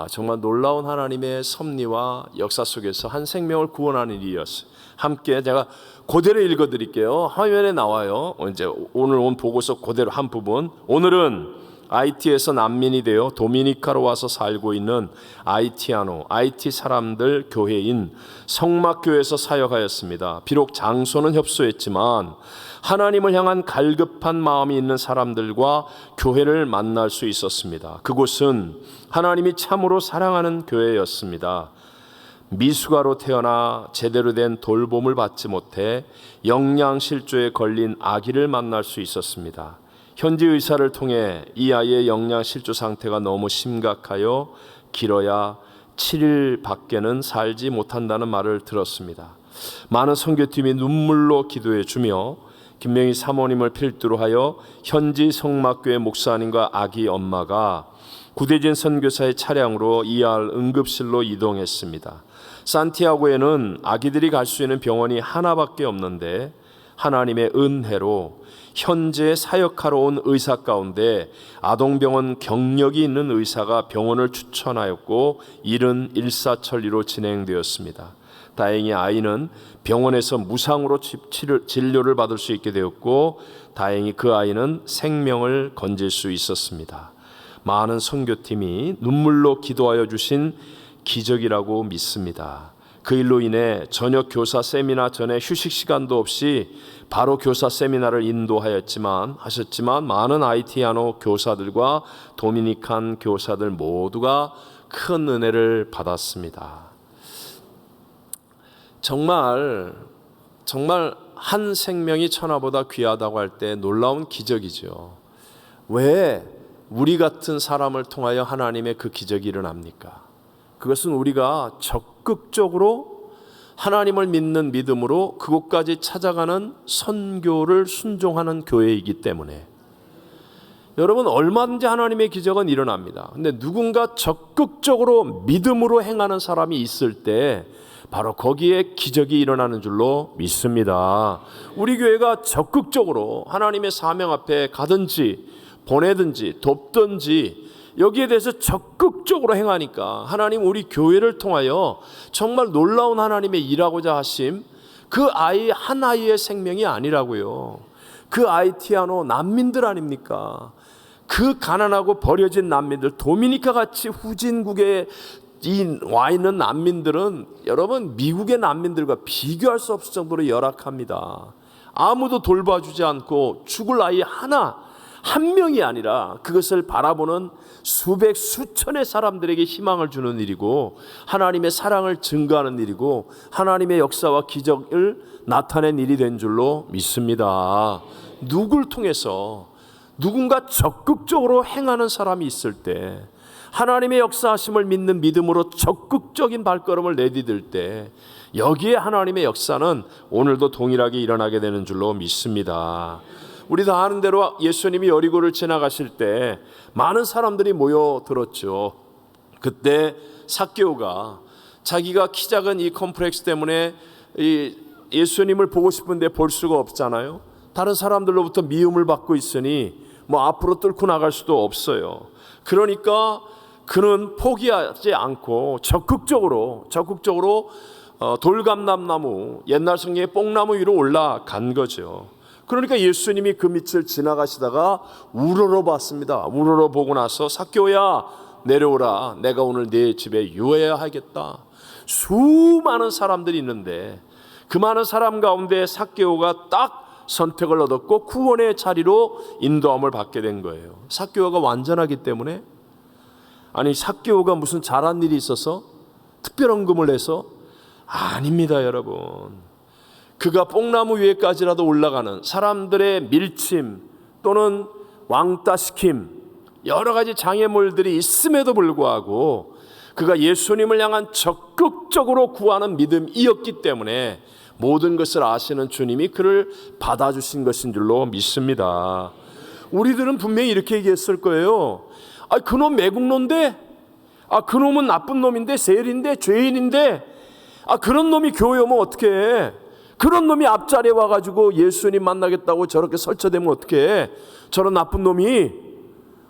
정말 놀라운 하나님의 섭리와 역사 속에서 한 생명을 구원하는 일이었어요. 함께 제가 그대로 읽어드릴게요. 화면에 나와요. 이제 오늘 온 보고서 그대로 한 부분. 오늘은 아이티에서 난민이 되어 도미니카로 와서 살고 있는 아이티아노, 아이티 사람들 교회인 성막교회에서 사역하였습니다. 비록 장소는 협소했지만 하나님을 향한 갈급한 마음이 있는 사람들과 교회를 만날 수 있었습니다. 그곳은 하나님이 참으로 사랑하는 교회였습니다. 미숙아로 태어나 제대로 된 돌봄을 받지 못해 영양실조에 걸린 아기를 만날 수 있었습니다. 현지 의사를 통해 이 아이의 영양실조 상태가 너무 심각하여 길어야 7일 밖에는 살지 못한다는 말을 들었습니다. 많은 선교팀이 눈물로 기도해 주며 김명희 사모님을 필두로 하여 현지 성막교회 목사님과 아기 엄마가 구대진 선교사의 차량으로 ER 응급실로 이동했습니다. 산티아고에는 아기들이 갈 수 있는 병원이 하나밖에 없는데 하나님의 은혜로 현재 사역하러 온 의사 가운데 아동병원 경력이 있는 의사가 병원을 추천하였고 일은 일사천리로 진행되었습니다. 다행히 아이는 병원에서 무상으로 진료를 받을 수 있게 되었고 다행히 그 아이는 생명을 건질 수 있었습니다. 많은 선교팀이 눈물로 기도하여 주신 기적이라고 믿습니다. 그 일로 인해 저녁 교사 세미나 전에 휴식 시간도 없이 바로 교사 세미나를 인도하였지만 많은 아이티아노 교사들과 도미니칸 교사들 모두가 큰 은혜를 받았습니다. 정말 한 생명이 천하보다 귀하다고 할 때 놀라운 기적이죠. 왜 우리 같은 사람을 통하여 하나님의 그 기적이 일어납니까? 그것은 우리가 적극적으로 하나님을 믿는 믿음으로 그곳까지 찾아가는 선교를 순종하는 교회이기 때문에. 여러분, 얼마든지 하나님의 기적은 일어납니다. 근데 누군가 적극적으로 믿음으로 행하는 사람이 있을 때 바로 거기에 기적이 일어나는 줄로 믿습니다. 우리 교회가 적극적으로 하나님의 사명 앞에 가든지 보내든지 돕든지 여기에 대해서 적극적으로 행하니까 하나님 우리 교회를 통하여 정말 놀라운 하나님의 일하고자 하심, 그 아이 한 아이의 생명이 아니라고요. 그 아이티아노 난민들 아닙니까? 그 가난하고 버려진 난민들, 도미니카 같이 후진국에 와 있는 난민들은 여러분 미국의 난민들과 비교할 수 없을 정도로 열악합니다. 아무도 돌봐주지 않고 죽을 아이 한 명이 아니라 그것을 바라보는 수백 수천의 사람들에게 희망을 주는 일이고 하나님의 사랑을 증거하는 일이고 하나님의 역사와 기적을 나타낸 일이 된 줄로 믿습니다. 누굴 통해서 누군가 적극적으로 행하는 사람이 있을 때, 하나님의 역사하심을 믿는 믿음으로 적극적인 발걸음을 내디딜 때 여기에 하나님의 역사는 오늘도 동일하게 일어나게 되는 줄로 믿습니다. 우리 다 아는 대로 예수님이 여리고를 지나가실 때 많은 사람들이 모여들었죠. 그때 삭개오가 자기가 키 작은 이 컴플렉스 때문에 예수님을 보고 싶은데 볼 수가 없잖아요. 다른 사람들로부터 미움을 받고 있으니 앞으로 뚫고 나갈 수도 없어요. 그러니까 그는 포기하지 않고 적극적으로 돌감람나무, 옛날 성경의 뽕나무 위로 올라간 거죠. 그러니까 예수님이 그 밑을 지나가시다가 우러러 봤습니다. 우러러 보고 나서 삭개오야 내려오라, 내가 오늘 네 집에 유해야 하겠다. 수많은 사람들이 있는데 그 많은 사람 가운데 삭개오가 딱 선택을 얻었고 구원의 자리로 인도함을 받게 된 거예요. 삭개오가 완전하기 때문에? 아니, 삭개오가 무슨 잘한 일이 있어서? 특별 헌금을 해서? 아닙니다, 여러분. 그가 뽕나무 위에까지라도 올라가는 사람들의 밀침 또는 왕따시킴, 여러 가지 장애물들이 있음에도 불구하고 그가 예수님을 향한 적극적으로 구하는 믿음이었기 때문에 모든 것을 아시는 주님이 그를 받아주신 것인 줄로 믿습니다. 우리들은 분명히 이렇게 얘기했을 거예요. 그놈 매국노인데, 그놈은 나쁜 놈인데, 세일인데, 죄인인데, 그런 놈이 교회 오면 어떡해? 그런 놈이 앞자리에 와가지고 예수님 만나겠다고 저렇게 설쳐대면 어떡해? 저런 나쁜 놈이.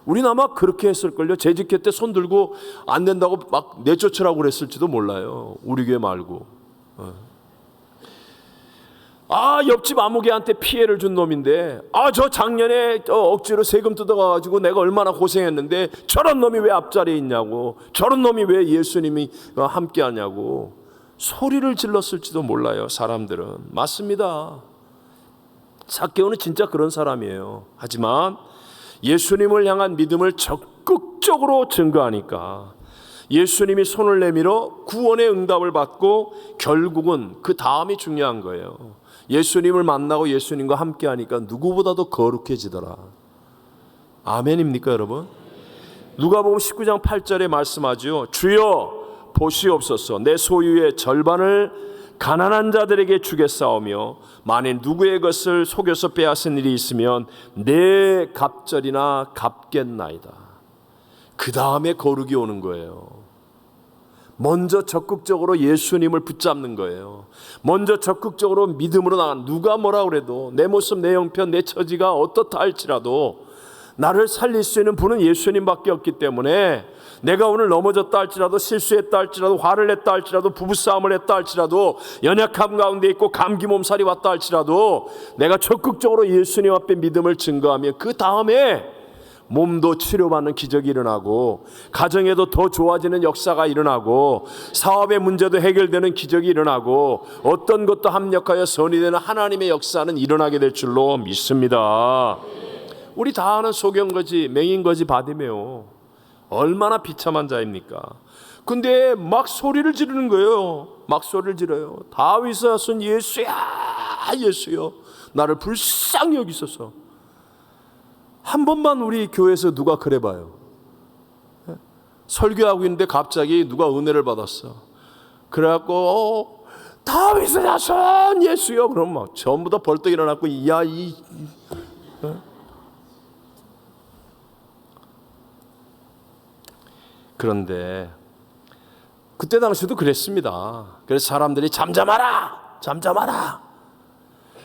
우리는 아마 그렇게 했을걸요. 재직회 때 손 들고 안 된다고 막 내쫓으라고 그랬을지도 몰라요. 우리 교회 말고. 옆집 아무개한테 피해를 준 놈인데, 저 작년에 억지로 세금 뜯어가지고 내가 얼마나 고생했는데 저런 놈이 왜 앞자리에 있냐고, 저런 놈이 왜 예수님이 함께 하냐고 소리를 질렀을지도 몰라요. 사람들은. 맞습니다. 삭개오는 진짜 그런 사람이에요. 하지만 예수님을 향한 믿음을 적극적으로 증거하니까 예수님이 손을 내밀어 구원의 응답을 받고 결국은 그 다음이 중요한 거예요. 예수님을 만나고 예수님과 함께 하니까 누구보다도 거룩해지더라. 아멘입니까 여러분? 누가복음 19장 8절에 말씀하죠. 주여 보시옵소서, 내 소유의 절반을 가난한 자들에게 주겠사오며 만일 누구의 것을 속여서 빼앗은 일이 있으면 내 갑절이나 갚겠나이다. 그 다음에 거룩이 오는 거예요. 먼저 적극적으로 예수님을 붙잡는 거예요. 먼저 적극적으로 믿음으로 나간, 누가 뭐라 그래도 내 모습, 내 형편, 내 처지가 어떻다 할지라도 나를 살릴 수 있는 분은 예수님밖에 없기 때문에 내가 오늘 넘어졌다 할지라도, 실수했다 할지라도, 화를 냈다 할지라도, 부부싸움을 했다 할지라도, 연약함 가운데 있고 감기 몸살이 왔다 할지라도 내가 적극적으로 예수님 앞에 믿음을 증거하면 그 다음에 몸도 치료받는 기적이 일어나고, 가정에도 더 좋아지는 역사가 일어나고, 사업의 문제도 해결되는 기적이 일어나고, 어떤 것도 합력하여 선이 되는 하나님의 역사는 일어나게 될 줄로 믿습니다. 우리 다 아는 소경거지, 맹인거지 바디메오 얼마나 비참한 자입니까? 근데 막 소리를 지르는 거예요. 막 소리를 지르요. 다윗의 손 예수야, 예수여, 나를 불쌍히 여기소서. 한 번만 우리 교회에서 누가 그래봐요. 설교하고 있는데 갑자기 누가 은혜를 받았어. 그래갖고 다윗의 자손 예수여, 그럼 막 전부 다 벌떡 일어났고, 그런데 그때 당시도 그랬습니다. 그래서 사람들이 잠잠하라, 잠잠하라.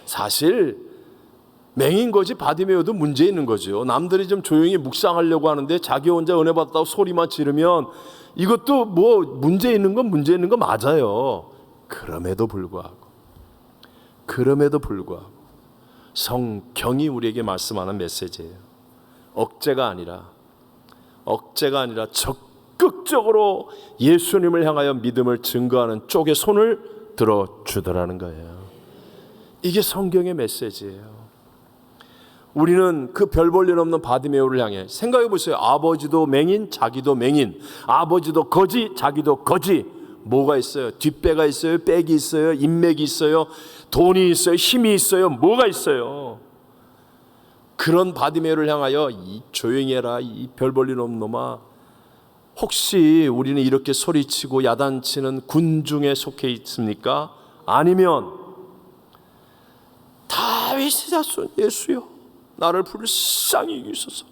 사실 맹인거지 바디메오도 문제 있는 거죠. 남들이 좀 조용히 묵상하려고 하는데 자기 혼자 은혜 받았다고 소리만 지르면 이것도 뭐 문제 있는 건 문제 있는 거 맞아요. 그럼에도 불구하고 성경이 우리에게 말씀하는 메시지예요. 억제가 아니라 적극적으로 예수님을 향하여 믿음을 증거하는 쪽에 손을 들어주더라는 거예요. 이게 성경의 메시지예요. 우리는 그 별 볼 일 없는 바디메오를 향해 생각해 보세요. 아버지도 맹인, 자기도 맹인, 아버지도 거지, 자기도 거지. 뭐가 있어요? 뒷배가 있어요? 백이 있어요? 인맥이 있어요? 돈이 있어요? 힘이 있어요? 뭐가 있어요? 그런 바디메오를 향하여 이 조용히 해라, 이 별 볼 일 없는 놈아. 혹시 우리는 이렇게 소리치고 야단치는 군중에 속해 있습니까? 아니면 다윗의 자손 예수여, 나를 불쌍히 여기소서,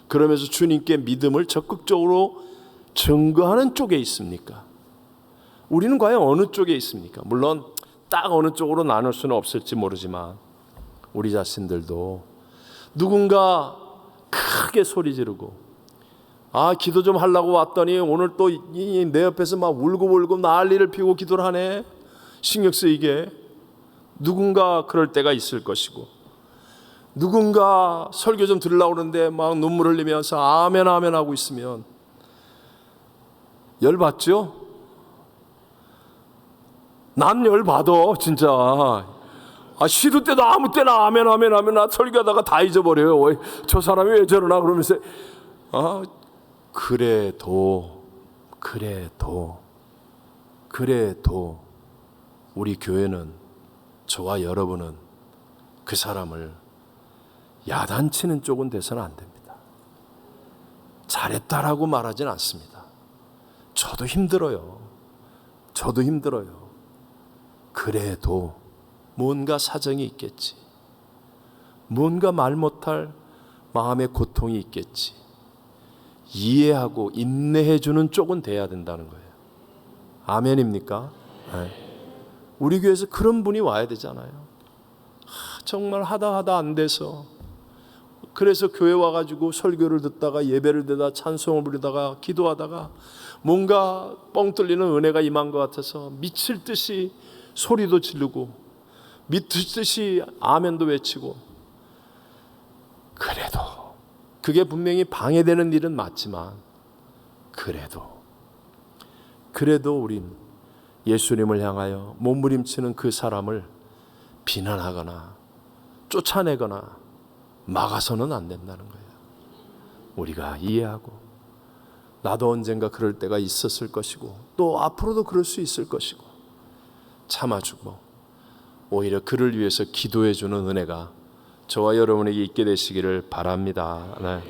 그러면서 주님께 믿음을 적극적으로 증거하는 쪽에 있습니까? 우리는 과연 어느 쪽에 있습니까? 물론 딱 어느 쪽으로 나눌 수는 없을지 모르지만 우리 자신들도 누군가 크게 소리 지르고 기도 좀 하려고 왔더니 오늘 또 내 옆에서 막 울고 난리를 피우고 기도를 하네. 신경 쓰이게. 누군가 그럴 때가 있을 것이고, 누군가 설교 좀 들으려고 그러는데 막 눈물 흘리면서 아멘 아멘 하고 있으면 열받죠? 난 열받아 진짜. 시도 때도 아무 때나 아멘 아멘 하면 나 설교하다가 다 잊어버려요. 저 사람이 왜 저러나 그러면서 그래도 우리 교회는, 저와 여러분은 그 사람을 야단치는 쪽은 돼서는 안 됩니다. 잘했다라고 말하진 않습니다. 저도 힘들어요. 저도 힘들어요. 그래도 뭔가 사정이 있겠지. 뭔가 말 못할 마음의 고통이 있겠지. 이해하고 인내해주는 쪽은 돼야 된다는 거예요. 아멘입니까? 네. 우리 교회에서 그런 분이 와야 되잖아요. 정말 하다 안 돼서, 그래서 교회 와가지고 설교를 듣다가 예배를 드다가 찬송을 부르다가 기도하다가 뭔가 뻥 뚫리는 은혜가 임한 것 같아서 미칠 듯이 소리도 지르고 미칠 듯이 아멘도 외치고, 그래도 그게 분명히 방해되는 일은 맞지만 그래도 우린 예수님을 향하여 몸부림치는 그 사람을 비난하거나 쫓아내거나 막아서는 안 된다는 거예요. 우리가 이해하고, 나도 언젠가 그럴 때가 있었을 것이고 또 앞으로도 그럴 수 있을 것이고 참아주고, 오히려 그를 위해서 기도해 주는 은혜가 저와 여러분에게 있게 되시기를 바랍니다. 네.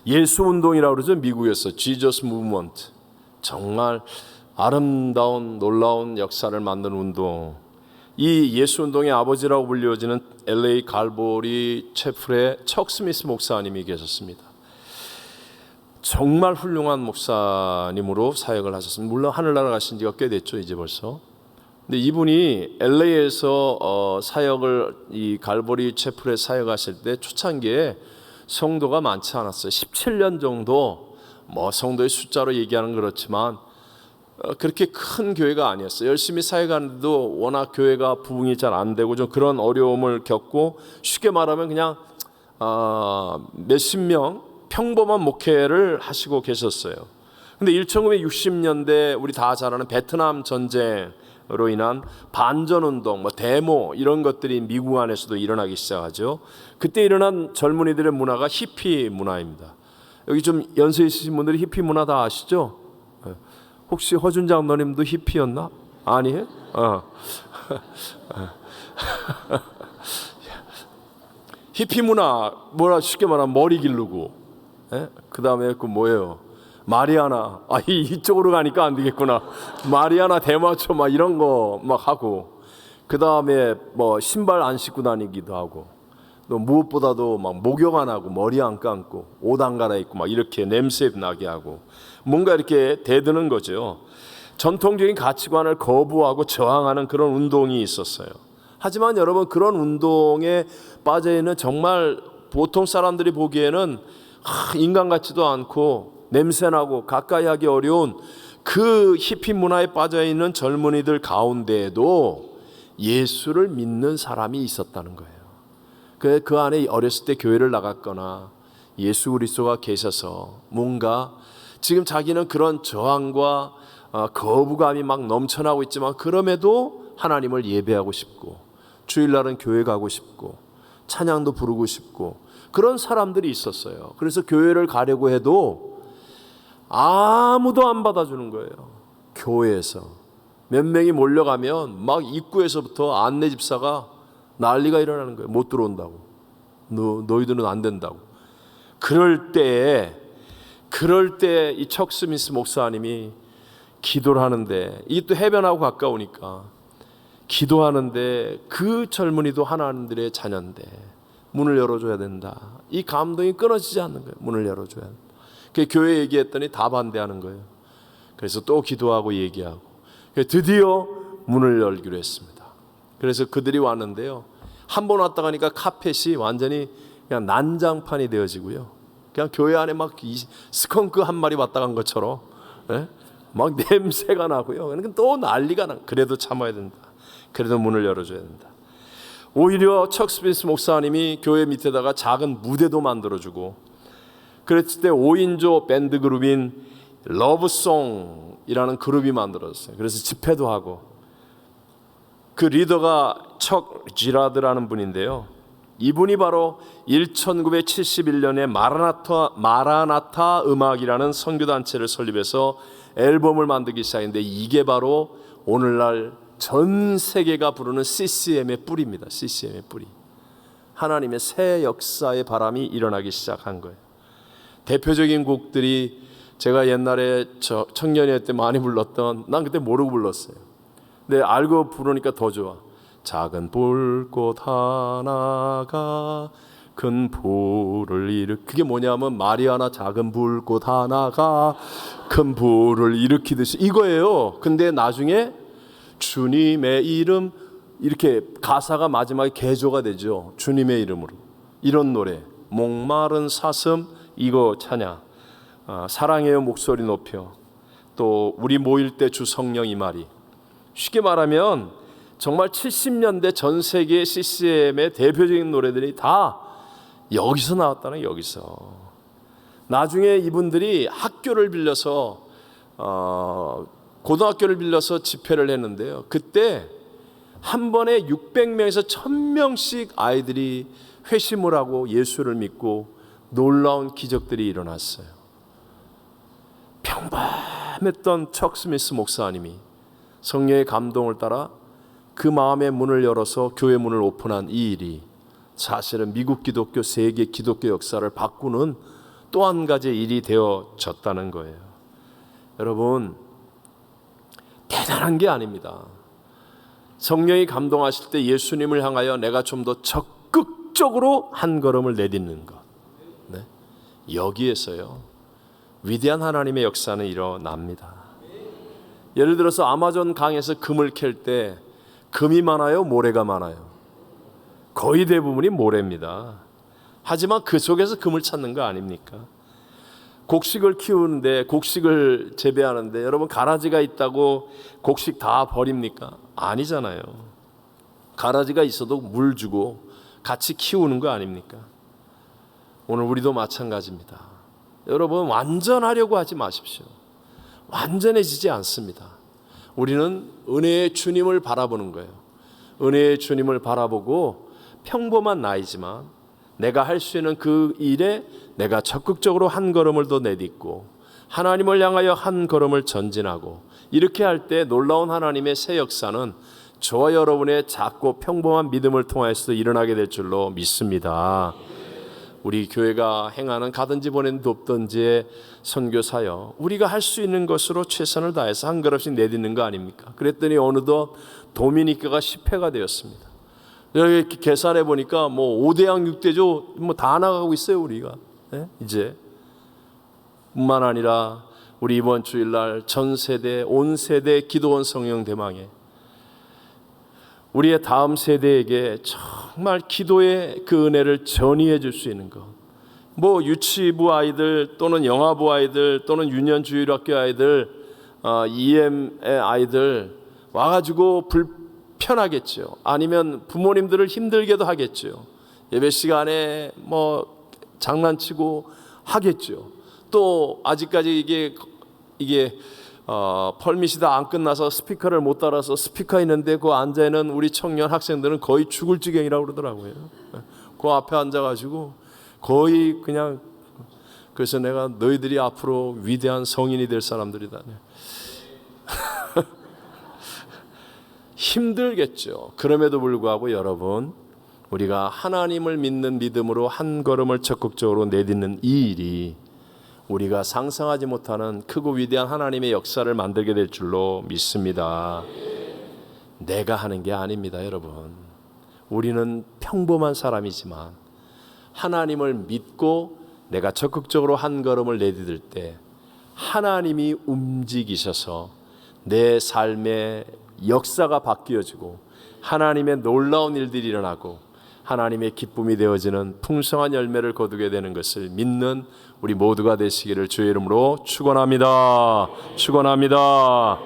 예수 운동이라고 그러죠. 미국에서 Jesus Movement. 정말 아름다운 놀라운 역사를 만든 운동. 이 예수 운동의 아버지라고 불려지는 LA 갈보리 채플의 척 스미스 목사님이 계셨습니다. 정말 훌륭한 목사님으로 사역을 하셨습니다. 물론 하늘나라 가신 지가 꽤 됐죠, 이제 벌써. 근데 이분이 LA에서 사역을, 이 갈보리 채플에 사역하실 때 초창기에 성도가 많지 않았어요. 17년 정도, 뭐 성도의 숫자로 얘기하는 그렇지만 그렇게 큰 교회가 아니었어요. 열심히 사역하는데도 워낙 교회가 부흥이 잘 안 되고 좀 그런 어려움을 겪고, 쉽게 말하면 그냥 몇십 명 평범한 목회를 하시고 계셨어요. 근데 1960년대 우리 다 잘 아는 베트남 전쟁으로 인한 반전운동, 뭐 데모 이런 것들이 미국 안에서도 일어나기 시작하죠. 그때 일어난 젊은이들의 문화가 히피 문화입니다. 여기 좀 연세 있으신 분들이 히피 문화 다 아시죠? 혹시 허준 장로님도 히피였나? 아니에요? 히피 문화, 뭐라 쉽게 말하면 머리 기르고, 그 다음에 그 뭐예요? 마리아나, 이쪽으로 가니까 안 되겠구나. 마리아나 대마초 막 이런 거 막 하고, 그 다음에 뭐 신발 안 신고 다니기도 하고, 또 무엇보다도 막 목욕 안 하고 머리 안 감고 옷 안 갈아입고 막 이렇게 냄새 나게 하고, 뭔가 이렇게 대드는 거죠. 전통적인 가치관을 거부하고 저항하는 그런 운동이 있었어요. 하지만 여러분, 그런 운동에 빠져있는 정말 보통 사람들이 보기에는 인간 같지도 않고 냄새나고 가까이 하기 어려운 그 히피 문화에 빠져있는 젊은이들 가운데에도 예수를 믿는 사람이 있었다는 거예요. 그 안에 어렸을 때 교회를 나갔거나 예수 그리스도가 계셔서 뭔가 지금 자기는 그런 저항과 거부감이 막 넘쳐나고 있지만, 그럼에도 하나님을 예배하고 싶고 주일날은 교회 가고 싶고 찬양도 부르고 싶고 그런 사람들이 있었어요. 그래서 교회를 가려고 해도 아무도 안 받아주는 거예요. 교회에서 몇 명이 몰려가면 막 입구에서부터 안내 집사가 난리가 일어나는 거예요. 못 들어온다고, 너희들은 안 된다고. 그럴 때 이 척 스미스 목사님이 기도를 하는데, 이게 또 해변하고 가까우니까 기도하는데, 그 젊은이도 하나님들의 자녀인데 문을 열어줘야 된다. 이 감동이 끊어지지 않는 거예요. 문을 열어줘야 된다. 그 교회 얘기했더니 다 반대하는 거예요. 그래서 또 기도하고 얘기하고 드디어 문을 열기로 했습니다. 그래서 그들이 왔는데요, 한 번 왔다 가니까 카펫이 완전히 그냥 난장판이 되어지고요, 그냥 교회 안에 막 스컹크 한 마리 왔다 간 것처럼 막 냄새가 나고요. 그러니까 또 난리가 나. 그래도 참아야 된다. 그래도 문을 열어줘야 된다. 오히려 척 스미스 목사님이 교회 밑에다가 작은 무대도 만들어주고, 그랬을 때 5인조 밴드 그룹인 러브송이라는 그룹이 만들어졌어요. 그래서 집회도 하고, 그 리더가 척 지라드라는 분인데요, 이분이 바로 1971년에 마라나타 음악이라는 선교단체를 설립해서 앨범을 만들기 시작했는데, 이게 바로 오늘날 전 세계가 부르는 CCM의 뿌리입니다. CCM의 뿌리. 하나님의 새 역사의 바람이 일어나기 시작한 거예요. 대표적인 곡들이 제가 옛날에 청년회 때 많이 불렀던, 난 그때 모르고 불렀어요. 근데 알고 부르니까 더 좋아. 작은 불꽃 하나가 큰 불을 그게 뭐냐면 마리아나 작은 불꽃 하나가 큰 불을 일으키듯이 이거예요. 근데 나중에 주님의 이름 이렇게 가사가 마지막에 개조가 되죠. 주님의 이름으로. 이런 노래 목마른 사슴 이거 찬양, 사랑해요 목소리 높여, 또 우리 모일 때 주 성령 이 말이. 쉽게 말하면 정말 70년대 전 세계 CCM의 대표적인 노래들이 다 여기서 나왔다는, 여기서. 나중에 이분들이 학교를 빌려서 고등학교를 빌려서 집회를 했는데요. 그때 한 번에 600명에서 1000명씩 아이들이 회심을 하고 예수를 믿고 놀라운 기적들이 일어났어요. 평범했던 척 스미스 목사님이 성령의 감동을 따라 그 마음의 문을 열어서 교회 문을 오픈한 이 일이 사실은 미국 기독교, 세계 기독교 역사를 바꾸는 또 한 가지 일이 되어졌다는 거예요. 여러분, 대단한 게 아닙니다. 성령이 감동하실 때 예수님을 향하여 내가 좀 더 적극적으로 한 걸음을 내딛는 것, 네? 여기에서요 위대한 하나님의 역사는 일어납니다. 예를 들어서 아마존 강에서 금을 캘 때 금이 많아요, 모래가 많아요? 거의 대부분이 모래입니다. 하지만 그 속에서 금을 찾는 거 아닙니까? 곡식을 키우는데, 곡식을 재배하는데 여러분 가라지가 있다고 곡식 다 버립니까? 아니잖아요. 가라지가 있어도 물 주고 같이 키우는 거 아닙니까? 오늘 우리도 마찬가지입니다. 여러분 완전하려고 하지 마십시오. 완전해지지 않습니다. 우리는 은혜의 주님을 바라보는 거예요. 은혜의 주님을 바라보고 평범한 나이지만 내가 할 수 있는 그 일에 내가 적극적으로 한 걸음을 더 내딛고 하나님을 향하여 한 걸음을 전진하고, 이렇게 할 때 놀라운 하나님의 새 역사는 저와 여러분의 작고 평범한 믿음을 통해서 일어나게 될 줄로 믿습니다. 우리 교회가 행하는 가든지 보낸 돕든지의 선교사여, 우리가 할 수 있는 것으로 최선을 다해서 한 걸음씩 내딛는 거 아닙니까? 그랬더니 어느덧 도미니카가 10회가 되었습니다. 여기 계산해 보니까 뭐 5대양 6대조 뭐 다 나가고 있어요 우리가. 네? 이제 뿐만 아니라 우리 이번 주일날 전 세대 온 세대 기도원 성령 대망에 우리의 다음 세대에게 정말 기도의 그 은혜를 전이해 줄 수 있는 것. 뭐 유치부 아이들 또는 영아부 아이들 또는 유년주일학교 아이들, EM의 아이들 와가지고 불편하겠죠. 아니면 부모님들을 힘들게도 하겠죠. 예배 시간에 뭐 장난치고 하겠죠. 또 아직까지 이게 펄밋이 다 안 끝나서 스피커를 못 달아서 스피커 있는데 그 앉아 있는 우리 청년 학생들은 거의 죽을 지경이라고 그러더라고요. 그 앞에 앉아가지고 거의 그냥, 그래서 내가 너희들이 앞으로 위대한 성인이 될 사람들이다. 힘들겠죠. 그럼에도 불구하고 여러분, 우리가 하나님을 믿는 믿음으로 한 걸음을 적극적으로 내딛는 이 일이 우리가 상상하지 못하는 크고 위대한 하나님의 역사를 만들게 될 줄로 믿습니다. 내가 하는 게 아닙니다, 여러분. 우리는 평범한 사람이지만 하나님을 믿고 내가 적극적으로 한 걸음을 내디딜 때 하나님이 움직이셔서 내 삶의 역사가 바뀌어지고 하나님의 놀라운 일들이 일어나고 하나님의 기쁨이 되어지는 풍성한 열매를 거두게 되는 것을 믿는 우리 모두가 되시기를 주의 이름으로 축원합니다. 축원합니다.